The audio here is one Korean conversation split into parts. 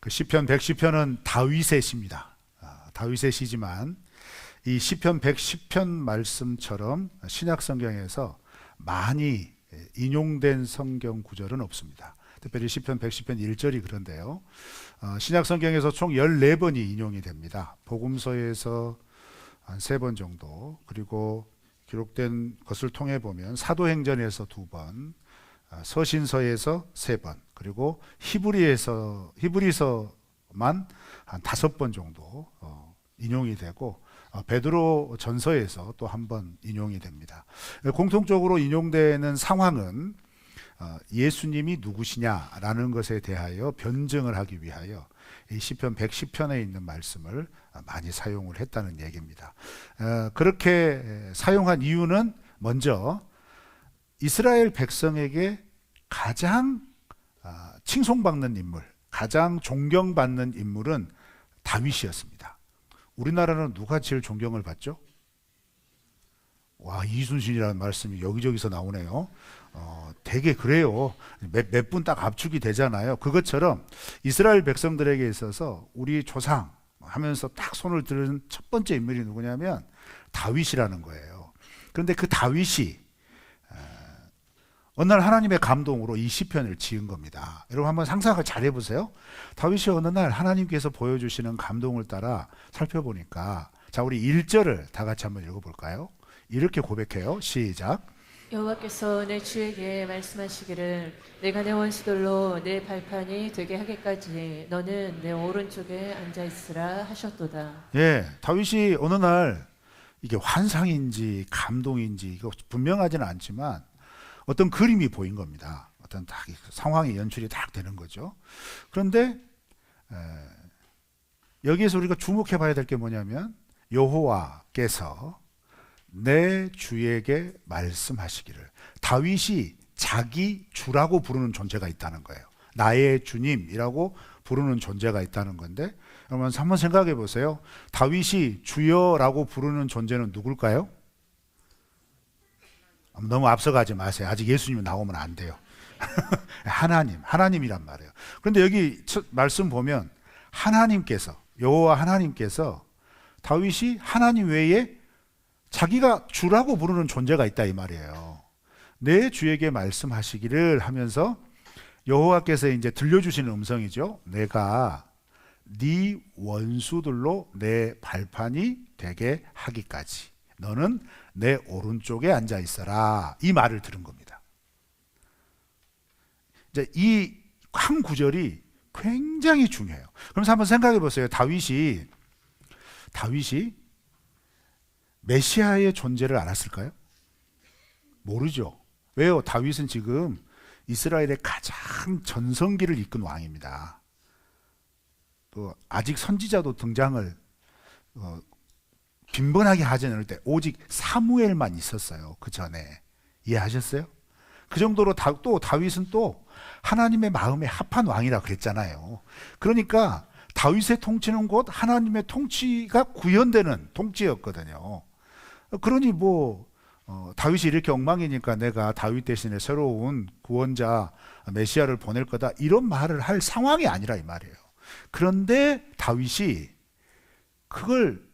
그 시편 110편은 다윗의 시입니다. 다윗의 시지만 이 시편 110편 말씀처럼 신약 성경에서 많이 인용된 성경 구절은 없습니다. 특별히 시편 110편 1절이 그런데요. 신약 성경에서 총 14번이 인용이 됩니다. 복음서에서 한 3번 정도, 그리고 기록된 것을 통해 보면 사도행전에서 2번, 서신서에서 3번, 그리고 히브리서만 한 5번 정도 인용이 되고, 베드로 전서에서 또 한 번 인용이 됩니다. 공통적으로 인용되는 상황은 예수님이 누구시냐라는 것에 대하여 변증을 하기 위하여 이 시편 110편에 있는 말씀을 많이 사용을 했다는 얘기입니다. 그렇게 사용한 이유는 먼저 이스라엘 백성에게 가장 칭송받는 인물, 가장 존경받는 인물은 다윗이었습니다. 우리나라는 누가 제일 존경을 받죠? 와, 이순신이라는 말씀이 여기저기서 나오네요. 되게 그래요. 몇 분 딱 압축이 되잖아요. 그것처럼 이스라엘 백성들에게 있어서 우리 조상 하면서 딱 손을 들은 첫 번째 인물이 누구냐면 다윗이라는 거예요. 그런데 그 다윗이 어느 날 하나님의 감동으로 이 시편을 지은 겁니다. 여러분 한번 상상을 잘 해보세요. 다윗이 어느 날 하나님께서 보여주시는 감동을 따라 살펴보니까, 자, 우리 1절을 다 같이 한번 읽어볼까요? 이렇게 고백해요. 시작. 여호와께서 내 주에게 말씀하시기를 내가 내 원수들로 내 발판이 되게 하기까지 너는 내 오른쪽에 앉아있으라 하셨도다. 예, 다윗이 어느 날 이게 환상인지 감동인지 이거 분명하지는 않지만 어떤 그림이 보인 겁니다. 어떤 딱 상황의 연출이 딱 되는 거죠. 그런데 여기에서 우리가 주목해 봐야 될 게 뭐냐면 여호와께서 내 주에게 말씀하시기를, 다윗이 자기 주라고 부르는 존재가 있다는 거예요. 나의 주님이라고 부르는 존재가 있다는 건데, 여러분 한번 생각해 보세요. 다윗이 주여라고 부르는 존재는 누굴까요? 너무 앞서가지 마세요. 아직 예수님이 나오면 안 돼요. 하나님이란 말이에요. 그런데 여기 말씀 보면 하나님께서, 여호와 하나님께서 다윗이 하나님 외에 자기가 주라고 부르는 존재가 있다 이 말이에요. 내 주에게 말씀하시기를 하면서 여호와께서 이제 들려주시는 음성이죠. 내가 네 원수들로 내 발판이 되게 하기까지 너는 내 오른쪽에 앉아 있어라, 이 말을 들은 겁니다. 이제 이 한 구절이 굉장히 중요해요. 그러면서 한번 생각해 보세요. 다윗이 메시아의 존재를 알았을까요? 모르죠. 왜요? 다윗은 지금 이스라엘의 가장 전성기를 이끈 왕입니다. 또 아직 선지자도 등장을 빈번하게 하지 않을 때 오직 사무엘만 있었어요. 그 전에. 이해하셨어요? 그 정도로 또 다윗은 또 하나님의 마음에 합한 왕이라 그랬잖아요. 그러니까 다윗의 통치는 곧 하나님의 통치가 구현되는 통치였거든요. 그러니 다윗이 이렇게 엉망이니까 내가 다윗 대신에 새로운 구원자 메시아를 보낼 거다, 이런 말을 할 상황이 아니라 이 말이에요. 그런데 다윗이 그걸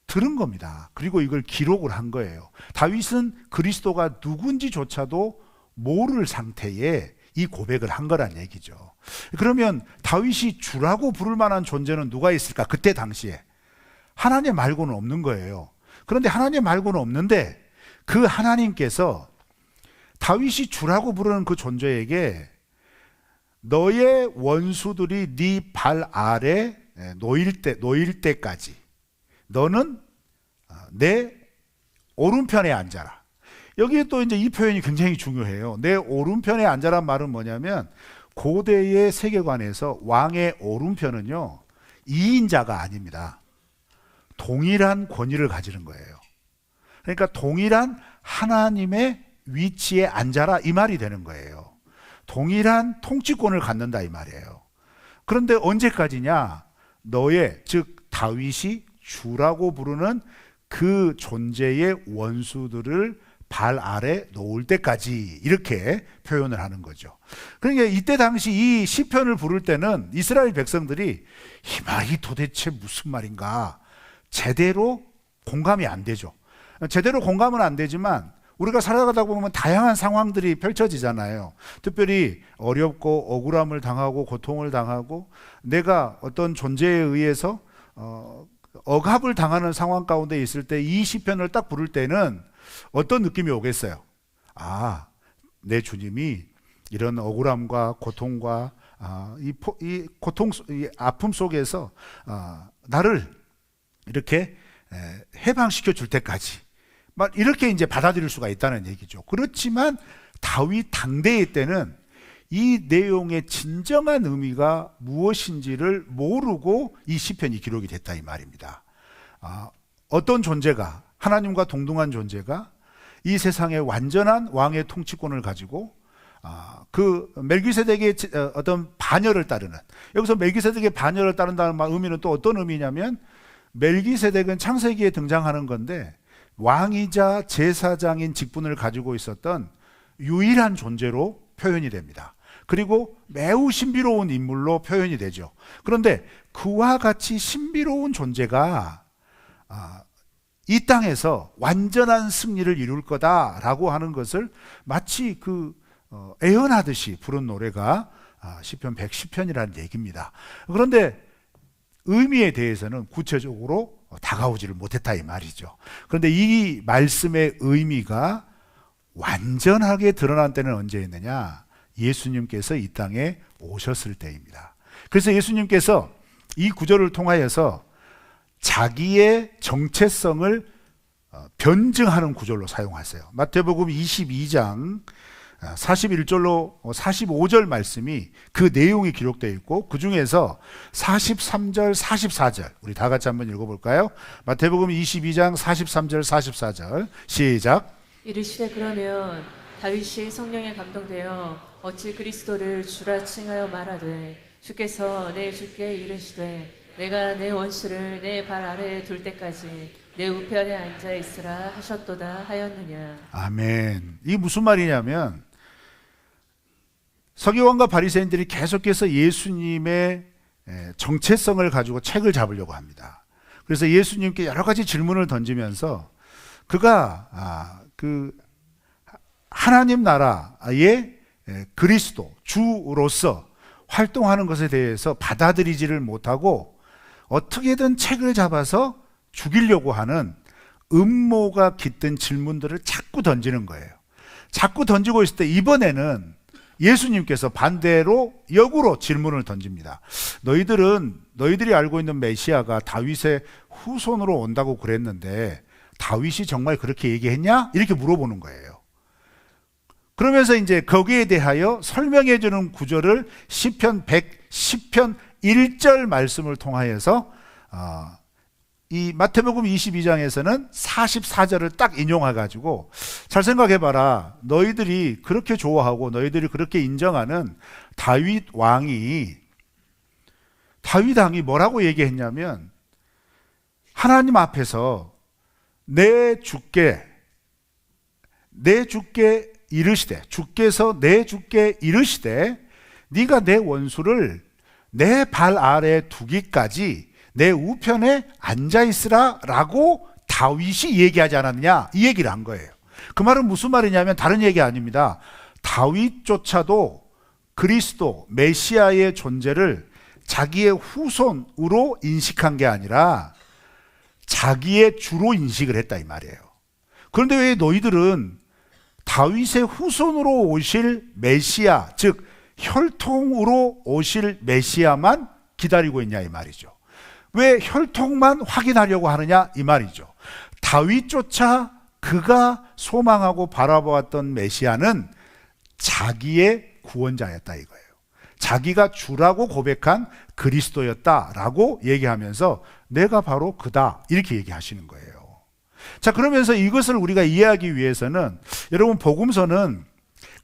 들은 겁니다. 그리고 이걸 기록을 한 거예요. 다윗은 그리스도가 누군지조차도 모를 상태에 이 고백을 한 거란 얘기죠. 그러면 다윗이 주라고 부를 만한 존재는 누가 있을까? 그때 당시에 하나님 말고는 없는 거예요. 그런데 하나님 말고는 없는데 그 하나님께서 다윗이 주라고 부르는 그 존재에게 너의 원수들이 네 발 아래 놓일 때까지 너는 내 오른편에 앉아라. 여기에 또 이제 이 표현이 굉장히 중요해요. 내 오른편에 앉아란 말은 뭐냐면 고대의 세계관에서 왕의 오른편은요 2인자가 아닙니다. 동일한 권위를 가지는 거예요. 그러니까 동일한 하나님의 위치에 앉아라, 이 말이 되는 거예요. 동일한 통치권을 갖는다 이 말이에요. 그런데 언제까지냐? 즉 다윗이 주라고 부르는 그 존재의 원수들을 발 아래 놓을 때까지 이렇게 표현을 하는 거죠. 그러니까 이때 당시 이 시편을 부를 때는 이스라엘 백성들이 이 도대체 무슨 말인가 제대로 공감이 안 되죠. 제대로 공감은 안 되지만 우리가 살아가다 보면 다양한 상황들이 펼쳐지잖아요. 특별히 어렵고 억울함을 당하고 고통을 당하고 내가 어떤 존재에 의해서 억압을 당하는 상황 가운데 있을 때 이 시편을 딱 부를 때는 어떤 느낌이 오겠어요? 내 주님이 이런 억울함과 고통과 이 고통, 이 아픔 속에서 나를 이렇게 해방시켜 줄 때까지 막 이렇게 이제 받아들일 수가 있다는 얘기죠. 그렇지만 다윗 당대의 때는 이 내용의 진정한 의미가 무엇인지를 모르고 이 시편이 기록이 됐다 이 말입니다. 어떤 존재가, 하나님과 동등한 존재가 이 세상의 완전한 왕의 통치권을 가지고 그 멜기세덱의 어떤 반열을 따르는, 여기서 멜기세덱의 반열을 따른다는 의미는 또 어떤 의미냐면 멜기세덱은 창세기에 등장하는 건데 왕이자 제사장인 직분을 가지고 있었던 유일한 존재로 표현이 됩니다. 그리고 매우 신비로운 인물로 표현이 되죠. 그런데 그와 같이 신비로운 존재가 이 땅에서 완전한 승리를 이룰 거다라고 하는 것을 마치 애연하듯이 부른 노래가 시편 110편이라는 얘기입니다. 그런데 의미에 대해서는 구체적으로 다가오지를 못했다 이 말이죠. 그런데 이 말씀의 의미가 완전하게 드러난 때는 언제였느냐? 예수님께서 이 땅에 오셨을 때입니다. 그래서 예수님께서 이 구절을 통하여서 자기의 정체성을 변증하는 구절로 사용하세요. 마태복음 22장 41절로 45절 말씀이 그 내용이 기록되어 있고 그 중에서 43절, 44절 우리 다 같이 한번 읽어볼까요? 마태복음 22장 43절, 44절 시작. 이르시되 그러면 다윗이 성령에 감동되어 어찌 그리스도를 주라 칭하여 말하되 주께서 내 주께 이르시되 내가 내 원수를 내 발 아래에 둘 때까지 내 우편에 앉아 있으라 하셨도다 하였느냐. 아멘. 이게 무슨 말이냐면 서기관과 바리새인들이 계속해서 예수님의 정체성을 가지고 책을 잡으려고 합니다. 그래서 예수님께 여러 가지 질문을 던지면서 그가 하나님 나라의 그리스도 주로서 활동하는 것에 대해서 받아들이지를 못하고 어떻게든 책을 잡아서 죽이려고 하는 음모가 깃든 질문들을 자꾸 던지는 거예요. 자꾸 던지고 있을 때 이번에는 예수님께서 반대로 역으로 질문을 던집니다. 너희들이 알고 있는 메시아가 다윗의 후손으로 온다고 그랬는데 다윗이 정말 그렇게 얘기했냐? 이렇게 물어보는 거예요. 그러면서 이제 거기에 대하여 설명해 주는 구절을 시편 110편 1절 말씀을 통하여서 이 마태복음 22장에서는 44절을 딱 인용해가지고 잘 생각해봐라. 너희들이 그렇게 좋아하고 너희들이 그렇게 인정하는 다윗 왕이 뭐라고 얘기했냐면 하나님 앞에서 내 주께 이르시되 주께서 내 주께 이르시되 네가 내 원수를 내 발 아래 두기까지 내 우편에 앉아있으라 라고 다윗이 얘기하지 않았느냐 이 얘기를 한 거예요. 그 말은 무슨 말이냐면 다른 얘기 아닙니다. 다윗조차도 그리스도 메시아의 존재를 자기의 후손으로 인식한 게 아니라 자기의 주로 인식을 했다 이 말이에요. 그런데 왜 너희들은 다윗의 후손으로 오실 메시아, 즉 혈통으로 오실 메시아만 기다리고 있냐 이 말이죠. 왜 혈통만 확인하려고 하느냐 이 말이죠. 다윗조차 그가 소망하고 바라보았던 메시아는 자기의 구원자였다 이거예요. 자기가 주라고 고백한 그리스도였다라고 얘기하면서 내가 바로 그다 이렇게 얘기하시는 거예요. 자, 그러면서 이것을 우리가 이해하기 위해서는 여러분 복음서는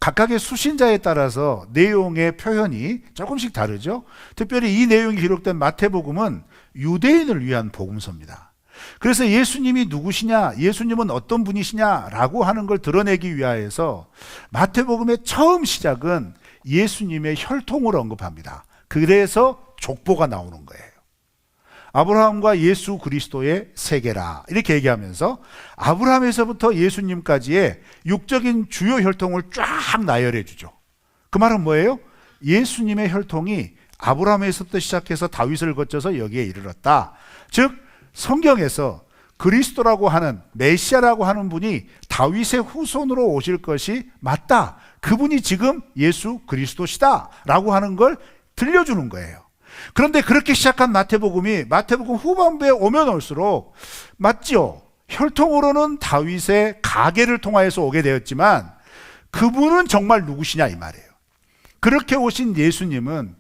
각각의 수신자에 따라서 내용의 표현이 조금씩 다르죠. 특별히 이 내용이 기록된 마태복음은 유대인을 위한 복음서입니다. 그래서 예수님이 누구시냐, 예수님은 어떤 분이시냐라고 하는 걸 드러내기 위하여서 마태복음의 처음 시작은 예수님의 혈통을 언급합니다. 그래서 족보가 나오는 거예요. 아브라함과 예수 그리스도의 세계라 이렇게 얘기하면서 아브라함에서부터 예수님까지의 육적인 주요 혈통을 쫙 나열해 주죠. 그 말은 뭐예요? 예수님의 혈통이 아브라함에서부터 시작해서 다윗을 거쳐서 여기에 이르렀다. 즉 성경에서 그리스도라고 하는, 메시아라고 하는 분이 다윗의 후손으로 오실 것이 맞다. 그분이 지금 예수 그리스도시다 라고 하는 걸 들려주는 거예요. 그런데 그렇게 시작한 마태복음이 마태복음 후반부에 오면 올수록 맞죠? 혈통으로는 다윗의 가계를 통하여서 오게 되었지만 그분은 정말 누구시냐 이 말이에요. 그렇게 오신 예수님은,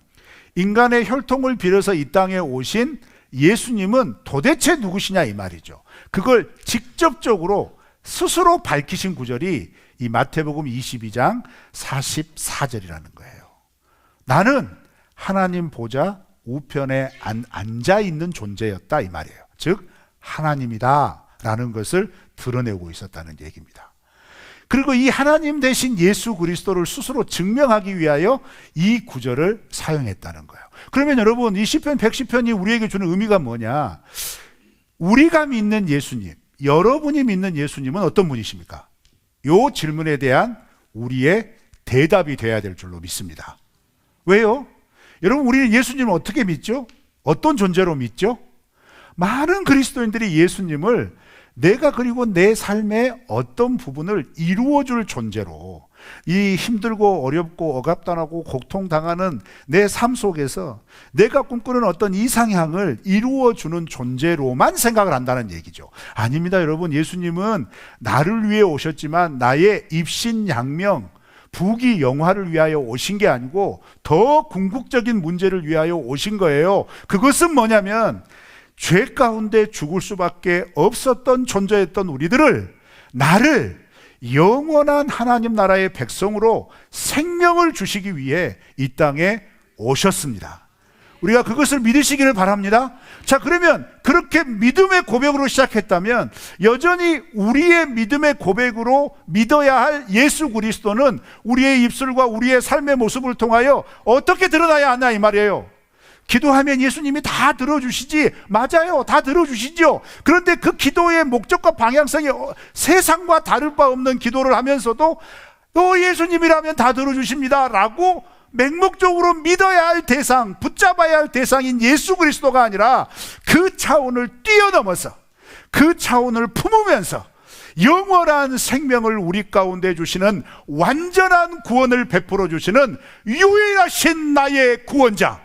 인간의 혈통을 빌어서 이 땅에 오신 예수님은 도대체 누구시냐 이 말이죠. 그걸 직접적으로 스스로 밝히신 구절이 이 마태복음 22장 44절이라는 거예요. 나는 하나님 보좌 우편에 앉아 있는 존재였다 이 말이에요. 즉 하나님이다 라는 것을 드러내고 있었다는 얘기입니다. 그리고 이 하나님 대신 예수 그리스도를 스스로 증명하기 위하여 이 구절을 사용했다는 거예요. 그러면 여러분, 이 시편 110편이 우리에게 주는 의미가 뭐냐? 우리가 믿는 예수님, 여러분이 믿는 예수님은 어떤 분이십니까? 이 질문에 대한 우리의 대답이 돼야 될 줄로 믿습니다. 왜요? 여러분, 우리는 예수님을 어떻게 믿죠? 어떤 존재로 믿죠? 많은 그리스도인들이 예수님을 내가 그리고 내 삶의 어떤 부분을 이루어줄 존재로, 이 힘들고 어렵고 억압당하고 고통당하는 내 삶 속에서 내가 꿈꾸는 어떤 이상향을 이루어주는 존재로만 생각을 한다는 얘기죠. 아닙니다, 여러분. 예수님은 나를 위해 오셨지만 나의 입신양명, 부귀 영화를 위하여 오신 게 아니고 더 궁극적인 문제를 위하여 오신 거예요. 그것은 뭐냐면 죄 가운데 죽을 수밖에 없었던 존재였던 우리들을, 나를 영원한 하나님 나라의 백성으로 생명을 주시기 위해 이 땅에 오셨습니다. 우리가 그것을 믿으시기를 바랍니다. 자, 그러면 그렇게 믿음의 고백으로 시작했다면 여전히 우리의 믿음의 고백으로 믿어야 할 예수 그리스도는 우리의 입술과 우리의 삶의 모습을 통하여 어떻게 드러나야 하나 이 말이에요. 기도하면 예수님이 다 들어주시지. 맞아요, 다 들어주시죠. 그런데 그 기도의 목적과 방향성이 세상과 다를 바 없는 기도를 하면서도 예수님이라면 다 들어주십니다 라고 맹목적으로 믿어야 할 대상, 붙잡아야 할 대상인 예수 그리스도가 아니라 그 차원을 뛰어넘어서, 그 차원을 품으면서 영원한 생명을 우리 가운데 주시는, 완전한 구원을 베풀어 주시는 유일하신 나의 구원자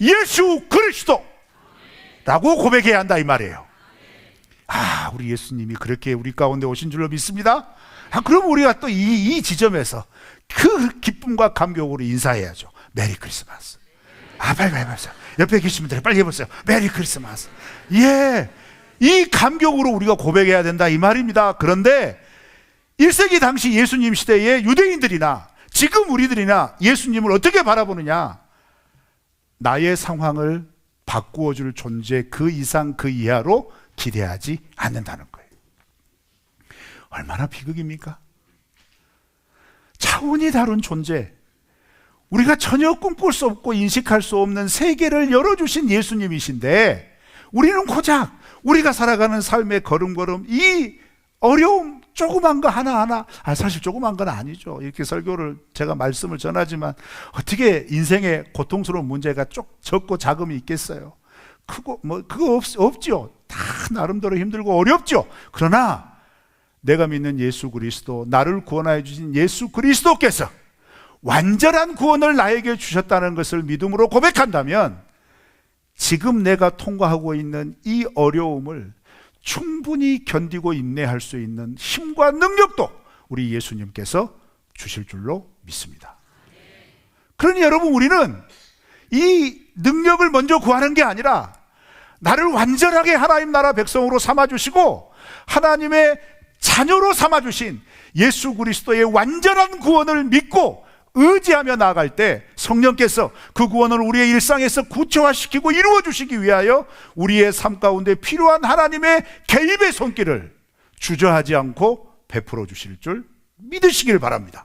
예수 그리스도라고 고백해야 한다 이 말이에요. 아, 우리 예수님이 그렇게 우리 가운데 오신 줄로 믿습니다. 그럼 우리가 또 이 지점에서 그 기쁨과 감격으로 인사해야죠. 메리 크리스마스. 빨리 옆에 계신 분들 빨리 해보세요. 메리 크리스마스. 예, 이 감격으로 우리가 고백해야 된다 이 말입니다. 그런데 1세기 당시 예수님 시대의 유대인들이나 지금 우리들이나 예수님을 어떻게 바라보느냐? 나의 상황을 바꾸어 줄 존재 그 이상 그 이하로 기대하지 않는다는 거예요. 얼마나 비극입니까? 차원이 다른 존재, 우리가 전혀 꿈꿀 수 없고 인식할 수 없는 세계를 열어주신 예수님이신데 우리는 고작 우리가 살아가는 삶의 걸음걸음, 이 어려움 조그만 거 하나하나, 사실 조그만 건 아니죠. 이렇게 설교를 제가 말씀을 전하지만 어떻게 인생의 고통스러운 문제가 적고 작음이 있겠어요. 크고 그거 없죠. 다 나름대로 힘들고 어렵죠. 그러나 내가 믿는 예수 그리스도, 나를 구원하여 주신 예수 그리스도께서 완전한 구원을 나에게 주셨다는 것을 믿음으로 고백한다면 지금 내가 통과하고 있는 이 어려움을 충분히 견디고 인내할 수 있는 힘과 능력도 우리 예수님께서 주실 줄로 믿습니다. 그러니 여러분, 우리는 이 능력을 먼저 구하는 게 아니라 나를 완전하게 하나님 나라 백성으로 삼아주시고 하나님의 자녀로 삼아주신 예수 그리스도의 완전한 구원을 믿고 의지하며 나아갈 때 성령께서 그 구원을 우리의 일상에서 구체화시키고 이루어 주시기 위하여 우리의 삶 가운데 필요한 하나님의 개입의 손길을 주저하지 않고 베풀어 주실 줄 믿으시길 바랍니다.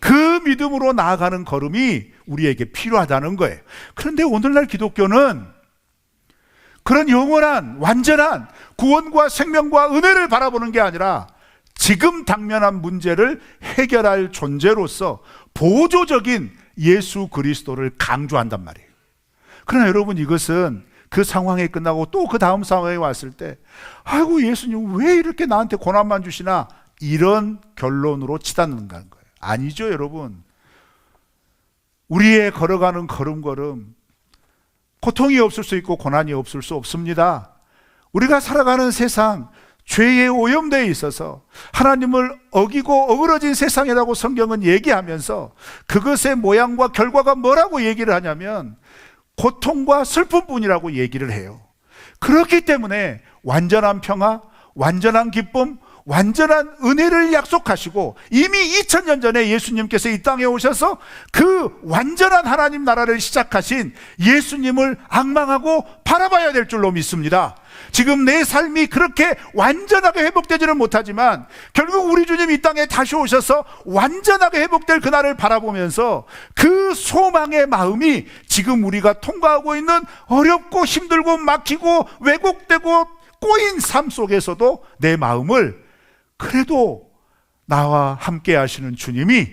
그 믿음으로 나아가는 걸음이 우리에게 필요하다는 거예요. 그런데 오늘날 기독교는 그런 영원한 완전한 구원과 생명과 은혜를 바라보는 게 아니라 지금 당면한 문제를 해결할 존재로서 보조적인 예수 그리스도를 강조한단 말이에요. 그러나 여러분, 이것은 그 상황이 끝나고 또 그 다음 상황에 왔을 때 아이고 예수님 왜 이렇게 나한테 고난만 주시나, 이런 결론으로 치닫는다는 거예요. 아니죠 여러분. 우리의 걸어가는 걸음걸음 고통이 없을 수 있고 고난이 없을 수 없습니다. 우리가 살아가는 세상, 죄에 오염되어 있어서 하나님을 어기고 어그러진 세상이라고 성경은 얘기하면서 그것의 모양과 결과가 뭐라고 얘기를 하냐면 고통과 슬픔뿐이라고 얘기를 해요. 그렇기 때문에 완전한 평화, 완전한 기쁨, 완전한 은혜를 약속하시고 이미 2000년 전에 예수님께서 이 땅에 오셔서 그 완전한 하나님 나라를 시작하신 예수님을 앙망하고 바라봐야 될 줄로 믿습니다. 지금 내 삶이 그렇게 완전하게 회복되지는 못하지만 결국 우리 주님 이 땅에 다시 오셔서 완전하게 회복될 그날을 바라보면서 그 소망의 마음이 지금 우리가 통과하고 있는 어렵고 힘들고 막히고 왜곡되고 꼬인 삶 속에서도 내 마음을 그래도 나와 함께 하시는 주님이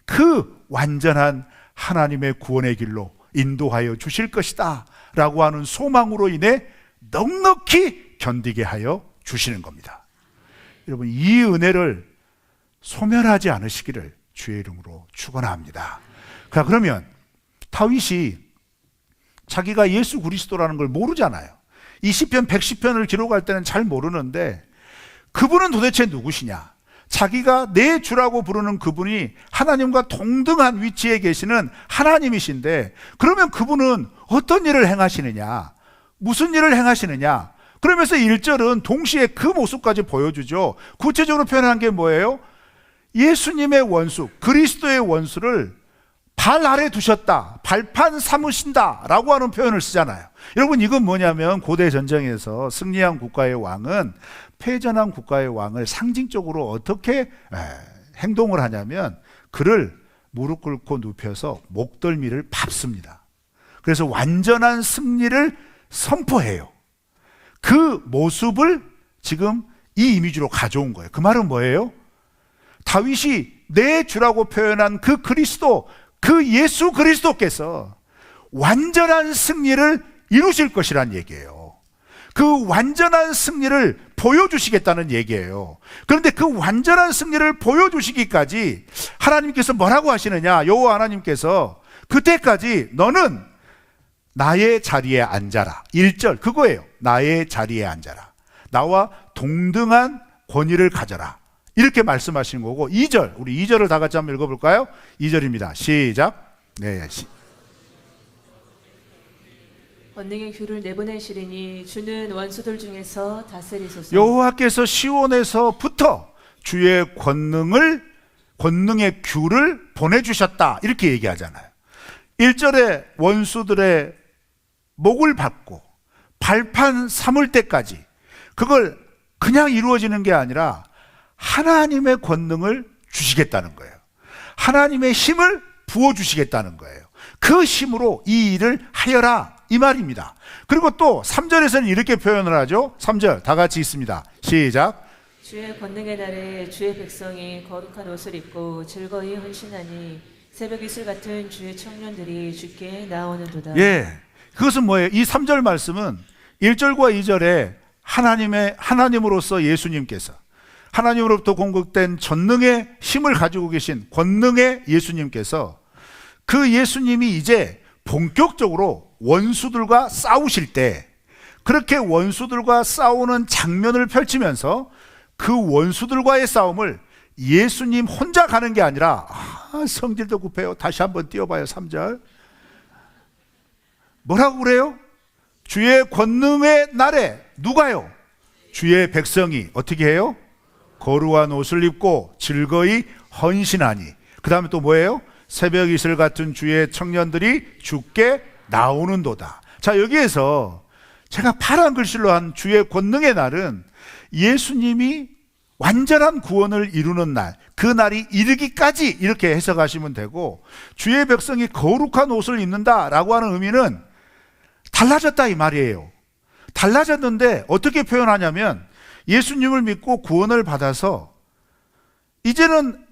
그 완전한 하나님의 구원의 길로 인도하여 주실 것이다 라고 하는 소망으로 인해 넉넉히 견디게 하여 주시는 겁니다. 여러분, 이 은혜를 소멸하지 않으시기를 주의 이름으로 축원합니다. 그러면 다윗이 자기가 예수 그리스도라는 걸 모르잖아요. 이 시편 110편을 기록할 때는 잘 모르는데 그분은 도대체 누구시냐? 자기가 내 주라고 부르는 그분이 하나님과 동등한 위치에 계시는 하나님이신데 그러면 그분은 어떤 일을 행하시느냐? 무슨 일을 행하시느냐? 그러면서 1절은 동시에 그 모습까지 보여주죠. 구체적으로 표현한 게 뭐예요? 예수님의 원수, 그리스도의 원수를 발 아래 두셨다, 발판 삼으신다 라고 하는 표현을 쓰잖아요. 여러분, 이건 뭐냐면 고대 전쟁에서 승리한 국가의 왕은 패전한 국가의 왕을 상징적으로 어떻게 행동을 하냐면 그를 무릎 꿇고 눕혀서 목덜미를 밟습니다. 그래서 완전한 승리를 선포해요. 그 모습을 지금 이 이미지로 가져온 거예요. 그 말은 뭐예요? 다윗이 내 주라고 표현한 그 그리스도, 그 예수 그리스도께서 완전한 승리를 이루실 것이란 얘기예요. 그 완전한 승리를 보여주시겠다는 얘기예요. 그런데 그 완전한 승리를 보여주시기까지 하나님께서 뭐라고 하시느냐? 여호와 하나님께서 그때까지 너는 나의 자리에 앉아라. 1절 그거예요. 나의 자리에 앉아라. 나와 동등한 권위를 가져라. 이렇게 말씀하시는 거고, 2절, 우리 2절을 다 같이 한번 읽어볼까요? 2절입니다. 시작. 네. 권능의 규를 내보내시리니 주는 원수들 중에서 다스리소서. 여호와께서 시온에서부터 주의 권능의 규를 보내주셨다 이렇게 얘기하잖아요. 1절에 원수들의 목을 받고 발판 삼을 때까지 그걸 그냥 이루어지는 게 아니라 하나님의 권능을 주시겠다는 거예요. 하나님의 힘을 부어주시겠다는 거예요. 그 힘으로 이 일을 하여라 이 말입니다. 그리고 또 3절에서는 이렇게 표현을 하죠. 3절 다 같이 있습니다. 시작. 주의 권능의 날에 주의 백성이 거룩한 옷을 입고 즐거이 헌신하니 새벽 이슬 같은 주의 청년들이 주께 나오는도다. 예, 그것은 뭐예요? 이 3절 말씀은 1절과 2절에 하나님으로서 예수님께서 하나님으로부터 공급된 전능의 힘을 가지고 계신 권능의 예수님께서 그 예수님이 이제 본격적으로 원수들과 싸우실 때 그렇게 원수들과 싸우는 장면을 펼치면서 그 원수들과의 싸움을 예수님 혼자 가는 게 아니라 성질도 급해요. 다시 한번 띄워봐요. 3절 뭐라고 그래요? 주의 권능의 날에 누가요? 주의 백성이 어떻게 해요? 거룩한 옷을 입고 즐거이 헌신하니. 그 다음에 또 뭐예요? 새벽 이슬 같은 주의 청년들이 주께 나오는도다. 자, 여기에서 제가 파란 글씨로 한 주의 권능의 날은 예수님이 완전한 구원을 이루는 날, 그 날이 이르기까지 이렇게 해석하시면 되고, 주의 백성이 거룩한 옷을 입는다라고 하는 의미는 달라졌다 이 말이에요. 달라졌는데 어떻게 표현하냐면, 예수님을 믿고 구원을 받아서 이제는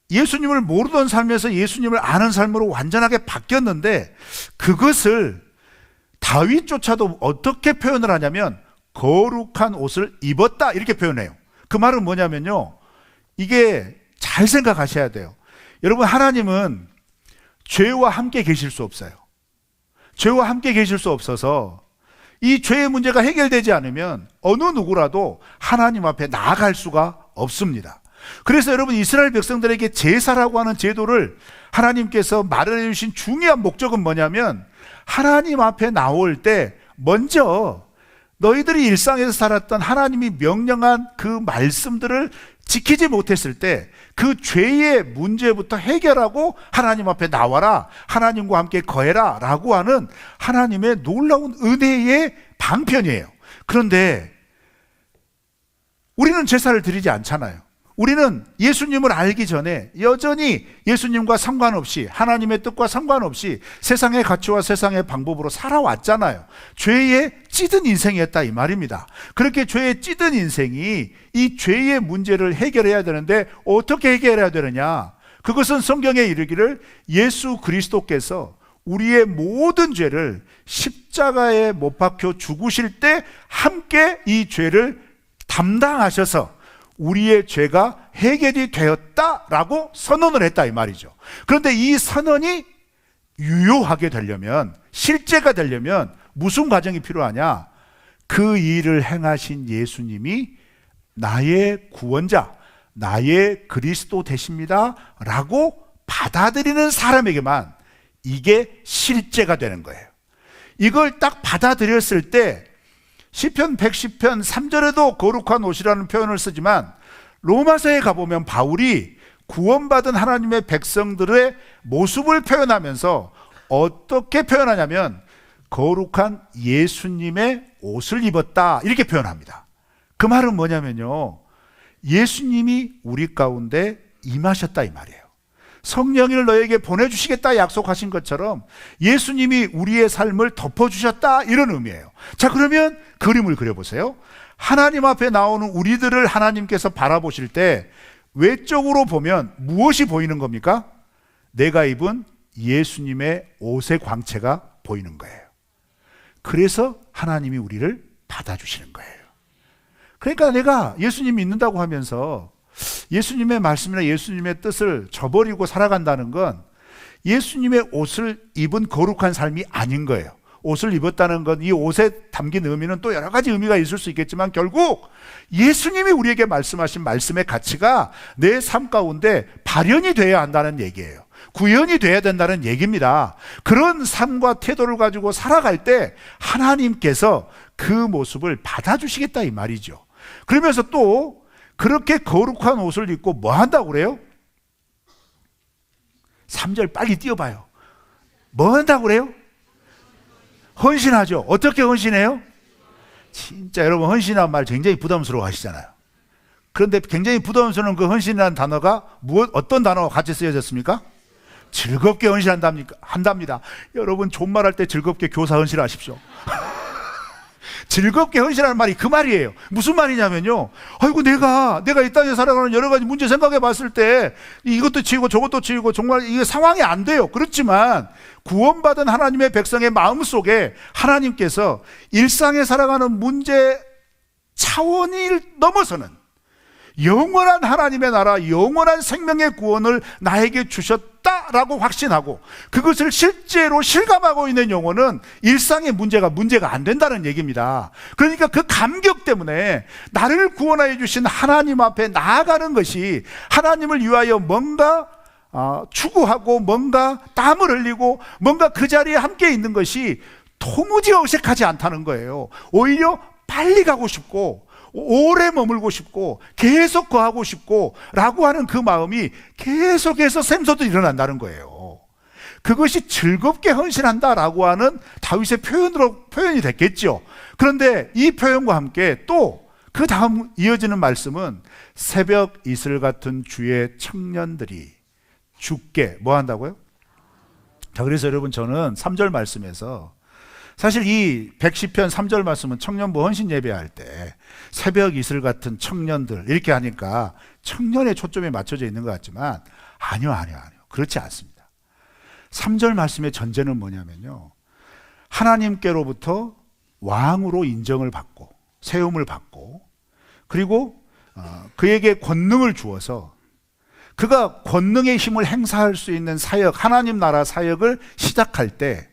예수님을 모르던 삶에서 예수님을 아는 삶으로 완전하게 바뀌었는데, 그것을 다윗조차도 어떻게 표현을 하냐면 거룩한 옷을 입었다 이렇게 표현해요. 그 말은 뭐냐면요, 이게 잘 생각하셔야 돼요. 여러분, 하나님은 죄와 함께 계실 수 없어요. 죄와 함께 계실 수 없어서 이 죄의 문제가 해결되지 않으면 어느 누구라도 하나님 앞에 나아갈 수가 없습니다. 그래서 여러분, 이스라엘 백성들에게 제사라고 하는 제도를 하나님께서 마련해 주신 중요한 목적은 뭐냐면, 하나님 앞에 나올 때 먼저 너희들이 일상에서 살았던 하나님이 명령한 그 말씀들을 지키지 못했을 때 그 죄의 문제부터 해결하고 하나님 앞에 나와라, 하나님과 함께 거해라 라고 하는 하나님의 놀라운 은혜의 방편이에요. 그런데 우리는 제사를 드리지 않잖아요. 우리는 예수님을 알기 전에 여전히 예수님과 상관없이, 하나님의 뜻과 상관없이 세상의 가치와 세상의 방법으로 살아왔잖아요. 죄에 찌든 인생이었다 이 말입니다. 그렇게 죄에 찌든 인생이 이 죄의 문제를 해결해야 되는데 어떻게 해결해야 되느냐? 그것은 성경에 이르기를 예수 그리스도께서 우리의 모든 죄를 십자가에 못 박혀 죽으실 때 함께 이 죄를 담당하셔서 우리의 죄가 해결이 되었다라고 선언을 했다 이 말이죠. 그런데 이 선언이 유효하게 되려면, 실제가 되려면 무슨 과정이 필요하냐? 그 일을 행하신 예수님이 나의 구원자, 나의 그리스도 되십니다 라고 받아들이는 사람에게만 이게 실제가 되는 거예요. 이걸 딱 받아들였을 때 시편 110편 3절에도 거룩한 옷이라는 표현을 쓰지만, 로마서에 가보면 바울이 구원받은 하나님의 백성들의 모습을 표현하면서 어떻게 표현하냐면 거룩한 예수님의 옷을 입었다 이렇게 표현합니다. 그 말은 뭐냐면요, 예수님이 우리 가운데 임하셨다 이 말이에요. 성령을 너에게 보내주시겠다 약속하신 것처럼 예수님이 우리의 삶을 덮어주셨다 이런 의미예요. 자, 그러면 그림을 그려보세요. 하나님 앞에 나오는 우리들을 하나님께서 바라보실 때 외적으로 보면 무엇이 보이는 겁니까? 내가 입은 예수님의 옷의 광채가 보이는 거예요. 그래서 하나님이 우리를 받아주시는 거예요. 그러니까 내가 예수님 믿는다고 하면서 예수님의 말씀이나 예수님의 뜻을 저버리고 살아간다는 건 예수님의 옷을 입은 거룩한 삶이 아닌 거예요. 옷을 입었다는 건 이 옷에 담긴 의미는 또 여러 가지 의미가 있을 수 있겠지만 결국 예수님이 우리에게 말씀하신 말씀의 가치가 내 삶 가운데 발현이 돼야 한다는 얘기예요. 구현이 돼야 된다는 얘기입니다. 그런 삶과 태도를 가지고 살아갈 때 하나님께서 그 모습을 받아주시겠다 이 말이죠. 그러면서 또 그렇게 거룩한 옷을 입고 뭐 한다고 그래요? 3절 빨리 띄워봐요. 뭐 한다고 그래요? 헌신하죠. 어떻게 헌신해요? 진짜 여러분, 헌신한 말 굉장히 부담스러워 하시잖아요. 그런데 굉장히 부담스러운 그 헌신이라는 단어가 어떤 단어가 같이 쓰여졌습니까? 즐겁게 헌신한답니다. 여러분, 존말할 때 즐겁게 교사 헌신하십시오. 즐겁게 헌신하는 말이 그 말이에요. 무슨 말이냐면요, 아이고 내가 이 땅에 살아가는 여러 가지 문제 생각해 봤을 때 이것도 치우고 저것도 치우고 정말 이게 상황이 안 돼요. 그렇지만 구원받은 하나님의 백성의 마음속에 하나님께서 일상에 살아가는 문제 차원을 넘어서는 영원한 하나님의 나라, 영원한 생명의 구원을 나에게 주셨다라고 확신하고 그것을 실제로 실감하고 있는 영혼은 일상의 문제가 안 된다는 얘기입니다. 그러니까 그 감격 때문에 나를 구원하여 주신 하나님 앞에 나아가는 것이, 하나님을 위하여 뭔가 추구하고 뭔가 땀을 흘리고 뭔가 그 자리에 함께 있는 것이 도무지 어색하지 않다는 거예요. 오히려 빨리 가고 싶고, 오래 머물고 싶고 계속 거하고 싶고 라고 하는 그 마음이 계속해서 샘솟듯 일어난다는 거예요. 그것이 즐겁게 헌신한다라고 하는 다윗의 표현이 됐겠죠. 그런데 이 표현과 함께 또 그 다음 이어지는 말씀은 새벽 이슬 같은 주의 청년들이 주께 뭐 한다고요? 자, 그래서 여러분 저는 3절 말씀에서 사실 이 110편 3절 말씀은 청년부 헌신 예배할 때 새벽 이슬 같은 청년들 이렇게 하니까 청년의 초점에 맞춰져 있는 것 같지만 아니요. 그렇지 않습니다. 3절 말씀의 전제는 뭐냐면요, 하나님께로부터 왕으로 인정을 받고 세움을 받고 그리고 그에게 권능을 주어서 그가 권능의 힘을 행사할 수 있는 사역, 하나님 나라 사역을 시작할 때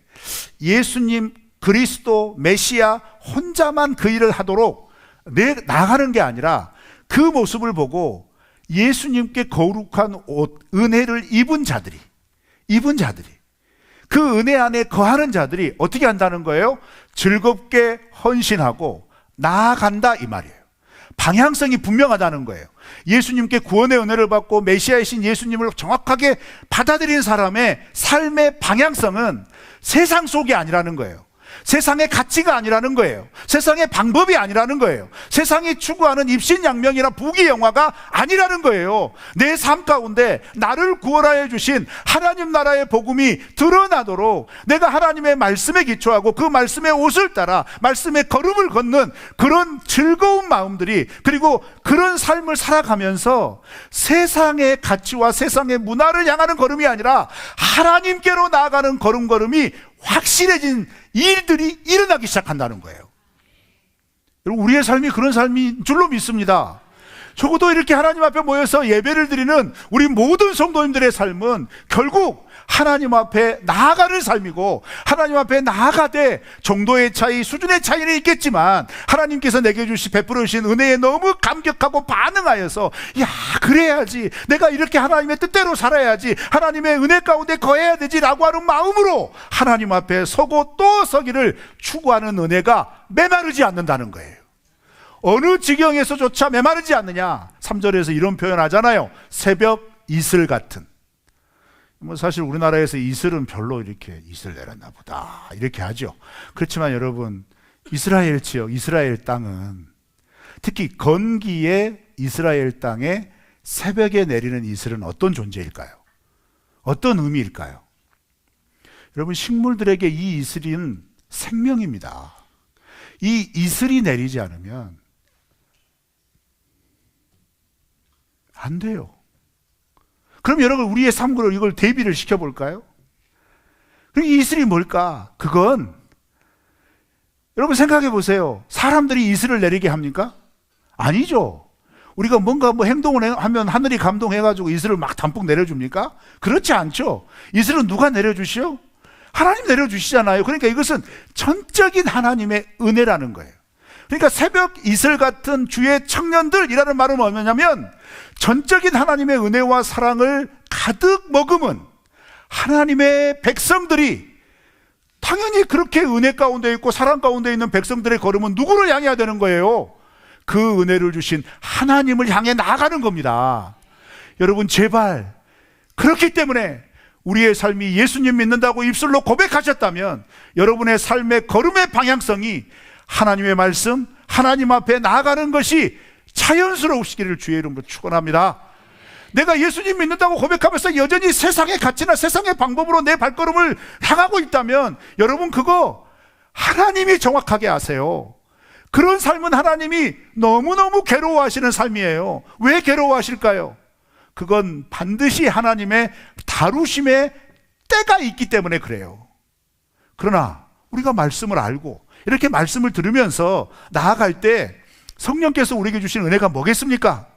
예수님 그리스도 메시아 혼자만 그 일을 하도록 나가는 게 아니라 그 모습을 보고 예수님께 거룩한 옷, 은혜를 입은 자들이 그 은혜 안에 거하는 자들이 어떻게 한다는 거예요? 즐겁게 헌신하고 나아간다 이 말이에요. 방향성이 분명하다는 거예요. 예수님께 구원의 은혜를 받고 메시아이신 예수님을 정확하게 받아들인 사람의 삶의 방향성은 세상 속이 아니라는 거예요. 세상의 가치가 아니라는 거예요. 세상의 방법이 아니라는 거예요. 세상이 추구하는 입신양명이나 부귀영화가 아니라는 거예요. 내 삶 가운데 나를 구원하여 주신 하나님 나라의 복음이 드러나도록 내가 하나님의 말씀에 기초하고 그 말씀의 옷을 따라 말씀의 걸음을 걷는 그런 즐거운 마음들이, 그리고 그런 삶을 살아가면서 세상의 가치와 세상의 문화를 향하는 걸음이 아니라 하나님께로 나아가는 걸음걸음이 확실해진 일들이 일어나기 시작한다는 거예요. 여러분, 우리의 삶이 그런 삶인 줄로 믿습니다. 적어도 이렇게 하나님 앞에 모여서 예배를 드리는 우리 모든 성도님들의 삶은 결국 하나님 앞에 나아가는 삶이고, 하나님 앞에 나아가되 정도의 차이, 수준의 차이는 있겠지만 하나님께서 내게 베풀어 주신 은혜에 너무 감격하고 반응하여서 야, 그래야지, 내가 이렇게 하나님의 뜻대로 살아야지, 하나님의 은혜 가운데 거해야 되지 라고 하는 마음으로 하나님 앞에 서고 또 서기를 추구하는 은혜가 메마르지 않는다는 거예요. 어느 지경에서조차 메마르지 않느냐. 3절에서 이런 표현 하잖아요. 새벽 이슬 같은. 뭐 사실 우리나라에서 이슬은 별로 이렇게 이슬 내렸나 보다 이렇게 하죠. 그렇지만 여러분, 이스라엘 지역, 이스라엘 땅은 특히 건기의 이스라엘 땅에 새벽에 내리는 이슬은 어떤 존재일까요? 어떤 의미일까요? 여러분, 식물들에게 이 이슬은 생명입니다. 이 이슬이 내리지 않으면 안 돼요. 그럼 여러분, 우리의 삶으로 이걸 대비를 시켜볼까요? 그럼 이 이슬이 뭘까? 그건 여러분 생각해 보세요. 사람들이 이슬을 내리게 합니까? 아니죠. 우리가 뭔가 행동을 하면 하늘이 감동해가지고 이슬을 막 담뿍 내려줍니까? 그렇지 않죠. 이슬은 누가 내려주시오? 하나님 내려주시잖아요. 그러니까 이것은 전적인 하나님의 은혜라는 거예요. 그러니까 새벽 이슬 같은 주의 청년들이라는 말은 뭐냐면 전적인 하나님의 은혜와 사랑을 가득 머금은 하나님의 백성들이, 당연히 그렇게 은혜 가운데 있고 사랑 가운데 있는 백성들의 걸음은 누구를 향해야 되는 거예요? 그 은혜를 주신 하나님을 향해 나아가는 겁니다. 여러분, 제발 그렇기 때문에 우리의 삶이 예수님 믿는다고 입술로 고백하셨다면 여러분의 삶의 걸음의 방향성이 하나님의 말씀, 하나님 앞에 나아가는 것이 자연스러우시기를 주의 이름으로 축원합니다. 내가 예수님 믿는다고 고백하면서 여전히 세상의 가치나 세상의 방법으로 내 발걸음을 향하고 있다면 여러분, 그거 하나님이 정확하게 아세요. 그런 삶은 하나님이 너무너무 괴로워하시는 삶이에요. 왜 괴로워하실까요? 그건 반드시 하나님의 다루심의 때가 있기 때문에 그래요. 그러나 우리가 말씀을 알고 이렇게 말씀을 들으면서 나아갈 때 성령께서 우리에게 주신 은혜가 뭐겠습니까?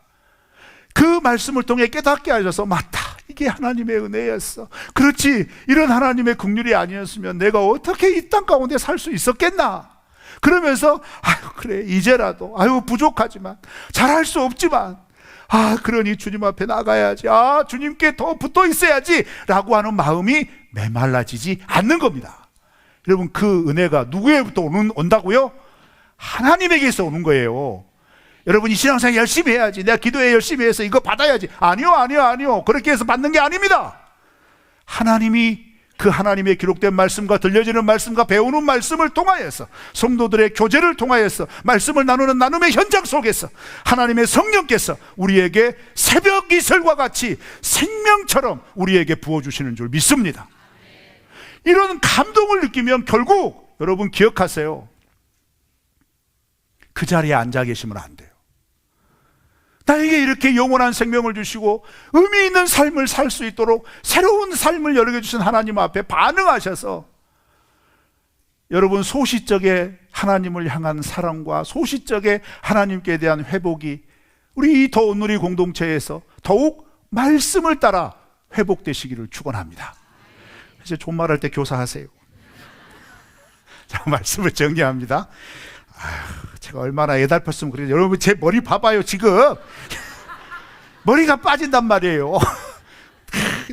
그 말씀을 통해 깨닫게 하셔서, 맞다, 이게 하나님의 은혜였어. 그렇지, 이런 하나님의 긍휼이 아니었으면 내가 어떻게 이 땅 가운데 살 수 있었겠나. 그러면서 아유, 그래, 이제라도, 아유, 부족하지만, 잘할 수 없지만, 그러니 주님 앞에 나가야지, 주님께 더 붙어 있어야지 라고 하는 마음이 메말라지지 않는 겁니다. 여러분, 그 은혜가 누구에부터 온다고요? 하나님에게서 오는 거예요. 여러분, 이 신앙생활 열심히 해야지, 내가 기도에 열심히 해서 이거 받아야지. 아니요. 그렇게 해서 받는 게 아닙니다. 하나님이 그 하나님의 기록된 말씀과 들려지는 말씀과 배우는 말씀을 통하여서, 성도들의 교제를 통하여서, 말씀을 나누는 나눔의 현장 속에서 하나님의 성령께서 우리에게 새벽 이슬과 같이 생명처럼 우리에게 부어주시는 줄 믿습니다. 이런 감동을 느끼면 결국 여러분 기억하세요. 그 자리에 앉아 계시면 안 돼요. 나에게 이렇게 영원한 생명을 주시고 의미 있는 삶을 살 수 있도록 새로운 삶을 열어주신 하나님 앞에 반응하셔서 여러분, 소시적의 하나님을 향한 사랑과 소시적의 하나님께 대한 회복이 우리 이 더운 누리 공동체에서 더욱 말씀을 따라 회복되시기를 축원합니다. 이제 존말할 때 교사하세요. 자, 말씀을 정리합니다. 제가 얼마나 애달팠으면 그래요. 여러분, 제 머리 봐봐요. 지금 머리가 빠진단 말이에요.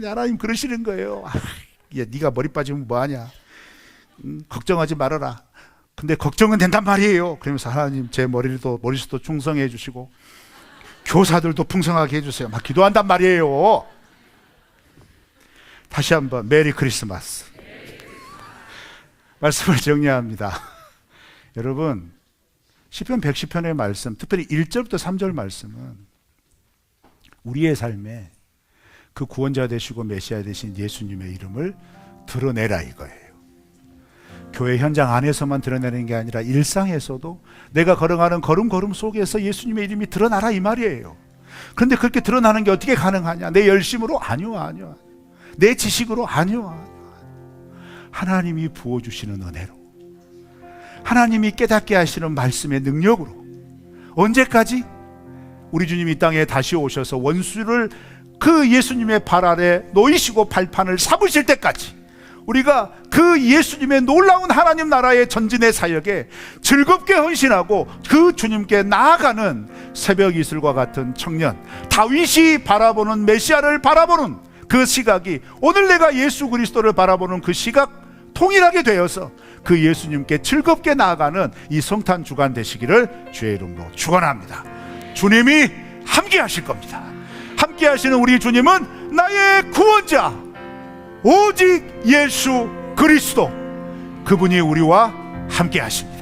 하나님 그러시는 거예요. 야, 네가 머리 빠지면 뭐하냐, 걱정하지 말아라. 근데 걱정은 된단 말이에요. 그러면서 하나님 제 머리숱도 충성해 주시고 교사들도 풍성하게 해주세요. 막 기도한단 말이에요. 다시 한번 메리 크리스마스. 말씀을 정리합니다. 여러분, 시편 110편의 말씀, 특별히 1절부터 3절 말씀은 우리의 삶에 그 구원자 되시고 메시아 되신 예수님의 이름을 드러내라 이거예요. 교회 현장 안에서만 드러내는 게 아니라 일상에서도 내가 걸어가는 걸음걸음 속에서 예수님의 이름이 드러나라 이 말이에요. 그런데 그렇게 드러나는 게 어떻게 가능하냐? 내 열심으로? 아니요. 내 지식으로? 아니요. 하나님이 부어주시는 은혜로, 하나님이 깨닫게 하시는 말씀의 능력으로. 언제까지? 우리 주님이 이 땅에 다시 오셔서 원수를 그 예수님의 발 아래 놓이시고 발판을 삼으실 때까지 우리가 그 예수님의 놀라운 하나님 나라의 전진의 사역에 즐겁게 헌신하고 그 주님께 나아가는 새벽 이슬과 같은 청년, 다윗이 바라보는 메시아를 바라보는 그 시각이 오늘 내가 예수 그리스도를 바라보는 그 시각 통일하게 되어서 그 예수님께 즐겁게 나아가는 이 성탄 주간 되시기를 주의 이름으로 축원합니다. 주님이 함께 하실 겁니다. 함께 하시는 우리 주님은 나의 구원자, 오직 예수 그리스도, 그분이 우리와 함께 하십니다.